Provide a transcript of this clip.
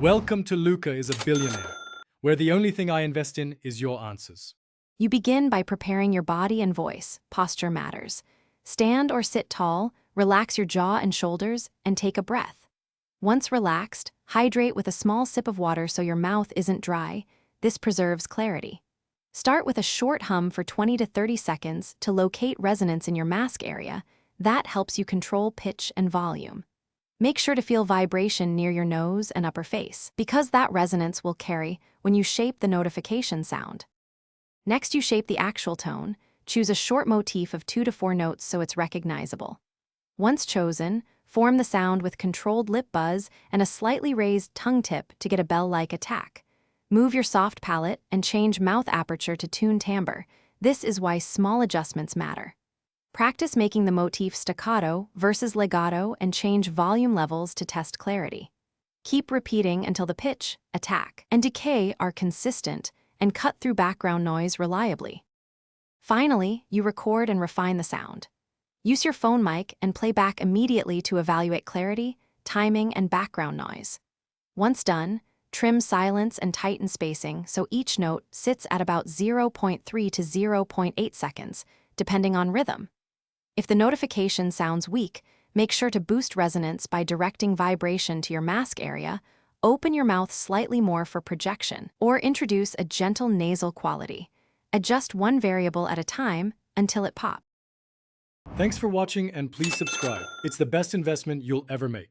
Welcome to Luca is a Billionaire, where the only thing I invest in is your answers. You begin by preparing your body and voice. Posture matters. Stand or sit tall, relax your jaw and shoulders, and take a breath. Once relaxed, hydrate with a small sip of water so your mouth isn't dry. This preserves clarity. Start with a short hum for 20 to 30 seconds to locate resonance in your mask area. That helps you control pitch and volume. Make sure to feel vibration near your nose and upper face, because that resonance will carry when you shape the notification sound. Next, you shape the actual tone. Choose a short motif of 2 to 4 notes so it's recognizable. Once chosen, form the sound with controlled lip buzz and a slightly raised tongue tip to get a bell-like attack. Move your soft palate and change mouth aperture to tune timbre. This is why small adjustments matter. Practice making the motif staccato versus legato and change volume levels to test clarity. Keep repeating until the pitch, attack, and decay are consistent and cut through background noise reliably. Finally, you record and refine the sound. Use your phone mic and play back immediately to evaluate clarity, timing, and background noise. Once done, trim silence and tighten spacing so each note sits at about 0.3 to 0.8 seconds, depending on rhythm. If the notification sounds weak, make sure to boost resonance by directing vibration to your mask area, open your mouth slightly more for projection, or introduce a gentle nasal quality. Adjust one variable at a time until it pops. Thanks for watching and please subscribe. It's the best investment you'll ever make.